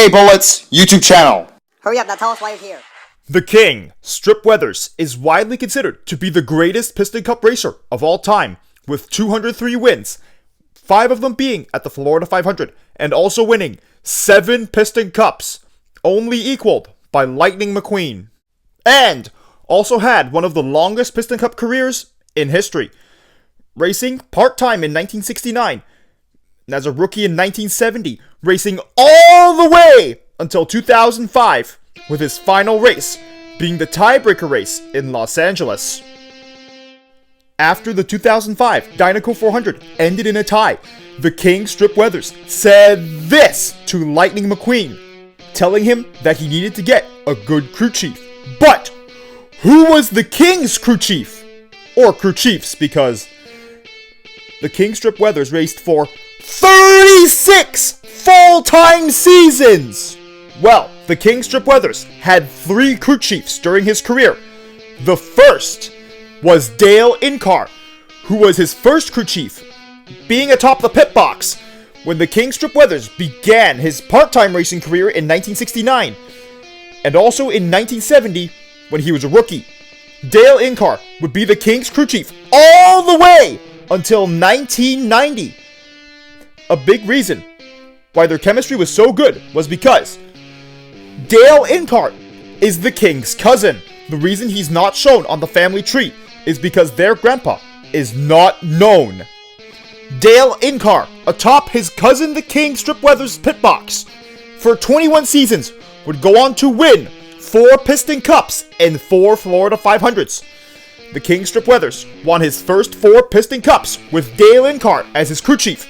K Bullets YouTube channel. Hurry up, now tell us why you're here. The King, Strip Weathers, is widely considered to be the greatest Piston Cup racer of all time, with 203 wins, 5 of them being at the Florida 500, and also winning 7 Piston Cups, only equaled by Lightning McQueen. And also had one of the longest Piston Cup careers in history, racing part-time in 1969, and as a rookie in 1970, racing all the way until 2005, with his final race being the tiebreaker race in Los Angeles. After the 2005 Dynaco 400 ended in a tie, the King Strip Weathers said this to Lightning McQueen, telling him that he needed to get a good crew chief. But who was the King's crew chief? Or crew chiefs, because the King Strip Weathers raced for 36 full-time seasons! Well, the King Strip Weathers had 3 crew chiefs during his career. The first was Dale Incar, who was his first crew chief, being atop the pit box when the King Strip Weathers began his part-time racing career in 1969, and also in 1970 when he was a rookie. Dale Incar would be the King's crew chief all the way until 1990. A big reason why their chemistry was so good was because Dale Incar is the King's cousin. The reason he's not shown on the family tree is because their grandpa is not known. Dale Incar, atop his cousin the King Strip Weathers pit box, for 21 seasons would go on to win 4 Piston Cups and 4 Florida 500s. The King Strip Weathers won his first 4 Piston Cups with Dale Incar as his crew chief,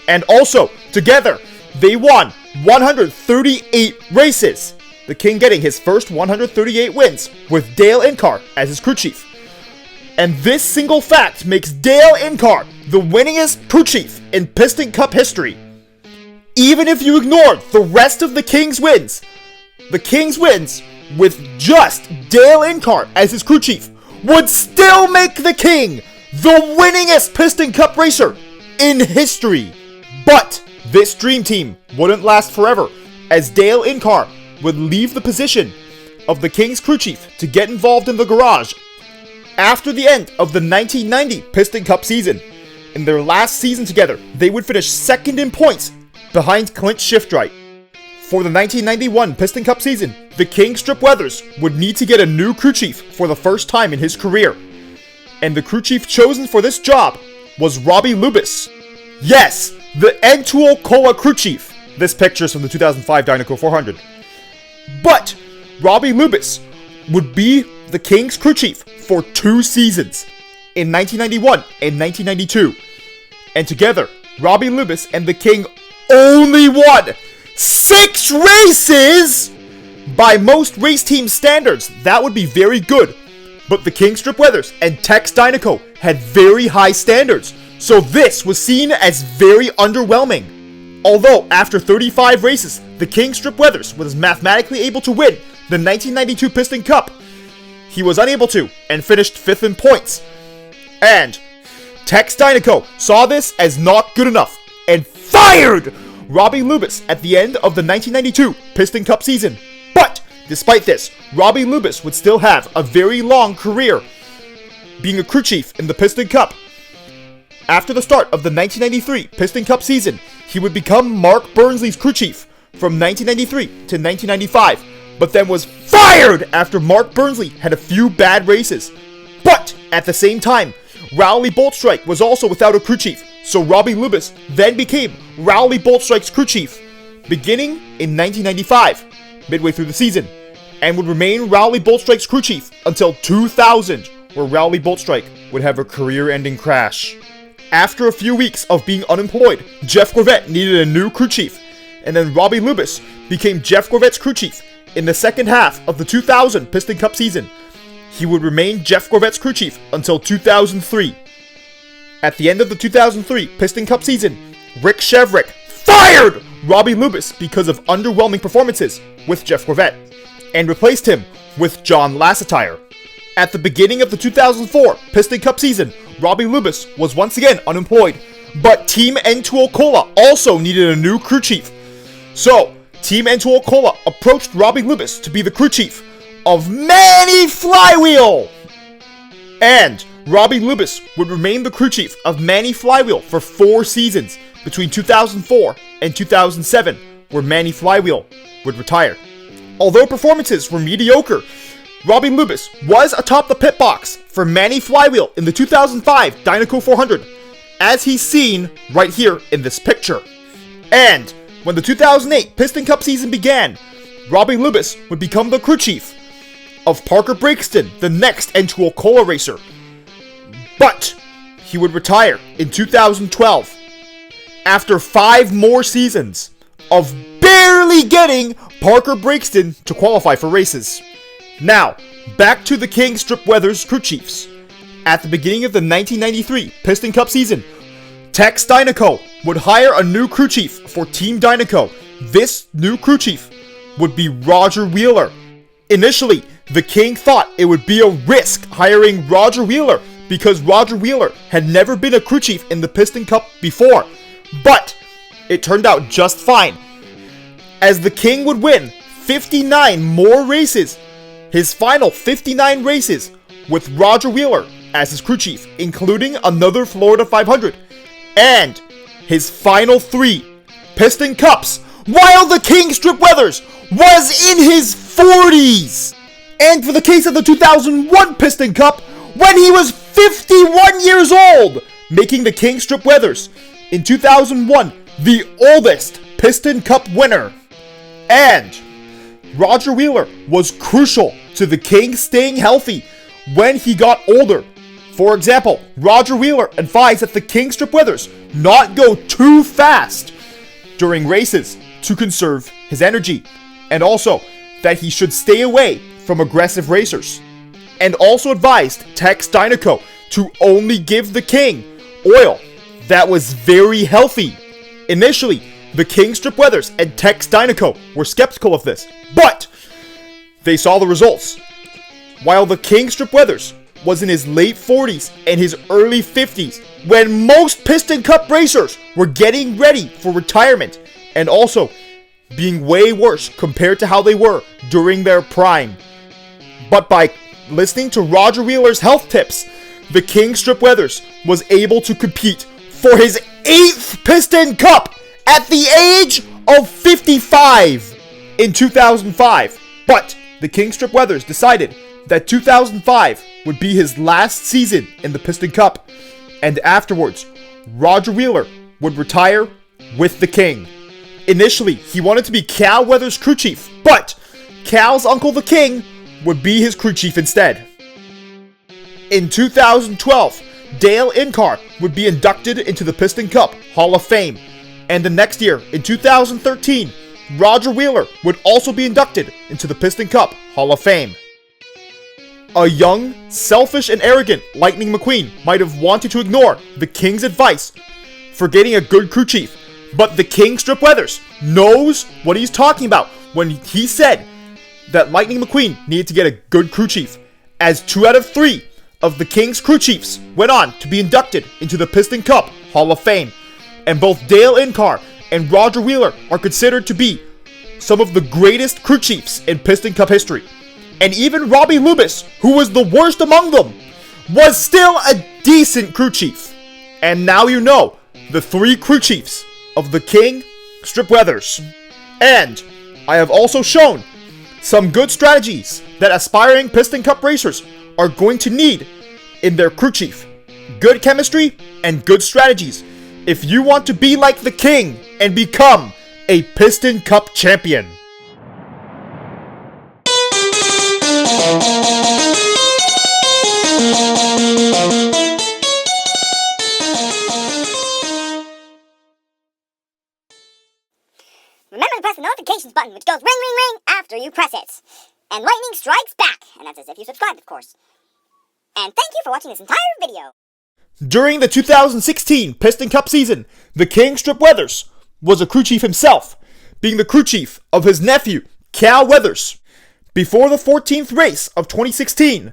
and also, together, they won 138 races, the King getting his first 138 wins with Dale Incar as his crew chief. And this single fact makes Dale Incar the winningest crew chief in Piston Cup history. Even if you ignore the rest of the King's wins with just Dale Incar as his crew chief would still make the King the winningest Piston Cup racer in history. But this dream team wouldn't last forever, as Dale Incar would leave the position of the King's crew chief to get involved in the garage after the end of the 1990 Piston Cup season. In their last season together, they would finish second in points behind Clint Shiftwright. For the 1991 Piston Cup season, the King Strip Weathers would need to get a new crew chief for the first time in his career. And the crew chief chosen for this job was Robbie Lubis. Yes, the N2O Cola crew chief. This picture is from the 2005 Dynaco 400. But Robbie Lubis would be the King's crew chief for 2 seasons, in 1991 and 1992. And together, Robbie Lubis and the King only won 6 races! By most race team standards, that would be very good. But the King Strip Weathers and Tex Dynaco had very high standards, so this was seen as very underwhelming. Although, after 35 races, the King Strip Weathers was mathematically able to win the 1992 Piston Cup, he was unable to, and finished 5th in points. And Tex Dynaco saw this as not good enough, and fired Robbie Lubis at the end of the 1992 Piston Cup season. But, despite this, Robbie Lubis would still have a very long career, being a crew chief in the Piston Cup. After the start of the 1993 Piston Cup season, he would become Mark Burnsley's crew chief from 1993 to 1995, but then was fired after Mark Burnsley had a few bad races. But, at the same time, Rowley Boltstrike was also without a crew chief, so Robbie Lubis then became Rowley Boltstrike's crew chief, beginning in 1995, midway through the season, and would remain Rowley Boltstrike's crew chief until 2000, where Rowley Boltstrike would have a career-ending crash. After a few weeks of being unemployed, Jeff Gorvette needed a new crew chief, and then Robbie Lubis became Jeff Gorvette's crew chief in the second half of the 2000 Piston Cup season. He would remain Jeff Gorvette's crew chief until 2003. At the end of the 2003 Piston Cup season, Rick Chevrick fired Robbie Lubis because of underwhelming performances with Jeff Gorvette, and replaced him with John Lasseter. At the beginning of the 2004 Piston Cup season, Robbie Lubis was once again unemployed, but Team N2O Cola also needed a new crew chief. So, Team Cola approached Robbie Lubis to be the crew chief of Manny Flywheel. And Robbie Lubis would remain the crew chief of Manny Flywheel for 4 seasons between 2004 and 2007, where Manny Flywheel would retire. Although performances were mediocre, Robbie Lubis was atop the pit box for Manny Flywheel in the 2005 Dynaco 400, as he's seen right here in this picture. And when the 2008 Piston Cup season began, Robbie Lubis would become the crew chief of Parker Breakston, the next N2O Cola racer. But he would retire in 2012 after 5 more seasons of barely getting Parker Breakston to qualify for races. Now, back to the King Strip Weathers crew chiefs. At the beginning of the 1993 Piston Cup season, Tex Dynaco would hire a new crew chief for Team Dynaco. This new crew chief would be Roger Wheeler. Initially, the King thought it would be a risk hiring Roger Wheeler because Roger Wheeler had never been a crew chief in the Piston Cup before. But it turned out just fine, as the King would win 59 more races, his final 59 races with Roger Wheeler as his crew chief, including another Florida 500, and his final 3 Piston Cups, while the King Strip Weathers was in his 40s. And for the case of the 2001 Piston Cup, when he was 51 years old, making the King Strip Weathers in 2001 the oldest Piston Cup winner. And Roger Wheeler was crucial to the King staying healthy when he got older. For example, Roger Wheeler advised that the King Strip Weathers not go too fast during races to conserve his energy, and also that he should stay away from aggressive racers, and also advised Tex Dynaco to only give the King oil that was very healthy. Initially, the King Strip Weathers and Tex Dynaco were skeptical of this, but they saw the results. While the King Strip Weathers was in his late 40s and his early 50s, when most Piston Cup racers were getting ready for retirement and also being way worse compared to how they were during their prime. But by listening to Roger Wheeler's health tips, the King Strip Weathers was able to compete for his 8th Piston Cup at the age of 55 in 2005. But the King Strip Weathers decided that 2005 would be his last season in the Piston Cup, and afterwards, Roger Wheeler would retire with the King. Initially, he wanted to be Cal Weathers' crew chief, but Cal's uncle the King would be his crew chief instead. In 2012, Dale Incar would be inducted into the Piston Cup Hall of Fame, and the next year, in 2013, Roger Wheeler would also be inducted into the Piston Cup Hall of Fame. A young, selfish, and arrogant Lightning McQueen might have wanted to ignore the King's advice for getting a good crew chief, but the King Strip Weathers knows what he's talking about when he said that Lightning McQueen needed to get a good crew chief, as 2 out of 3 of the King's crew chiefs went on to be inducted into the Piston Cup Hall of Fame, and both Dale Incar and Roger Wheeler are considered to be some of the greatest crew chiefs in Piston Cup history. And even Robbie Lubis, who was the worst among them, was still a decent crew chief. And now you know the 3 crew chiefs of the King Strip Weathers. And I have also shown some good strategies that aspiring Piston Cup racers are going to need in their crew chief. Good chemistry and good strategies if you want to be like the King and become a Piston Cup champion. Remember to press the notifications button, which goes ring, ring, ring after you press it. And lightning strikes back, and that's as if you subscribed, of course. And thank you for watching this entire video. During the 2016 Piston Cup season, the King Strip Weathers was a crew chief himself, being the crew chief of his nephew, Cal Weathers. Before the 14th race of 2016,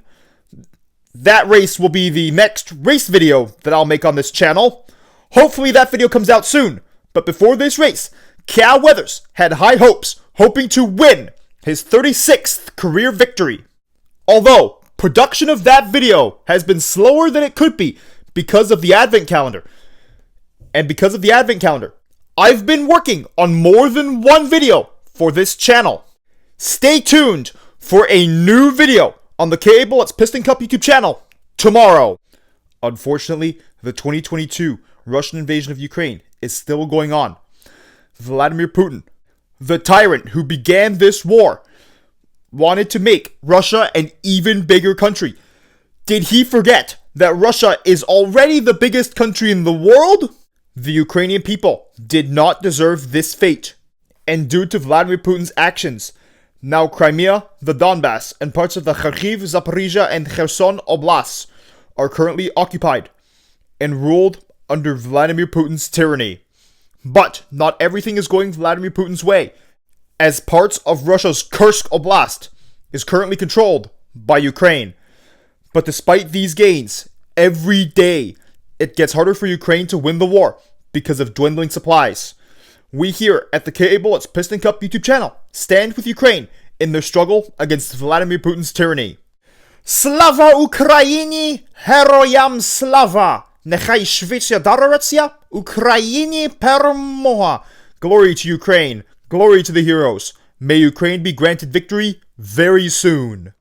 that race will be the next race video that I'll make on this channel. Hopefully that video comes out soon, but before this race, Cal Weathers had high hopes hoping to win his 36th career victory. Although, production of that video has been slower than it could be because of the advent calendar. And because of the advent calendar, I've been working on more than one video for this channel. Stay tuned for a new video on the KA Bullets Piston Cup YouTube channel tomorrow. Unfortunately, the 2022 Russian invasion of Ukraine is still going on. Vladimir Putin, the tyrant who began this war, wanted to make Russia an even bigger country. Did he forget that Russia is already the biggest country in the world? The Ukrainian people did not deserve this fate. And due to Vladimir Putin's actions, now Crimea, the Donbass, and parts of the Kharkiv, Zaporizhia, and Kherson Oblasts are currently occupied and ruled under Vladimir Putin's tyranny. But not everything is going Vladimir Putin's way, as parts of Russia's Kursk Oblast is currently controlled by Ukraine. But despite these gains, every day it gets harder for Ukraine to win the war because of dwindling supplies. We here at the KA Bullets Piston Cup YouTube channel stand with Ukraine in their struggle against Vladimir Putin's tyranny. Slava Ukraini, Heroyam Slava! Nechai Shvetsya Daroretsia, Ukraini Permoha! Glory to Ukraine, glory to the heroes. May Ukraine be granted victory very soon.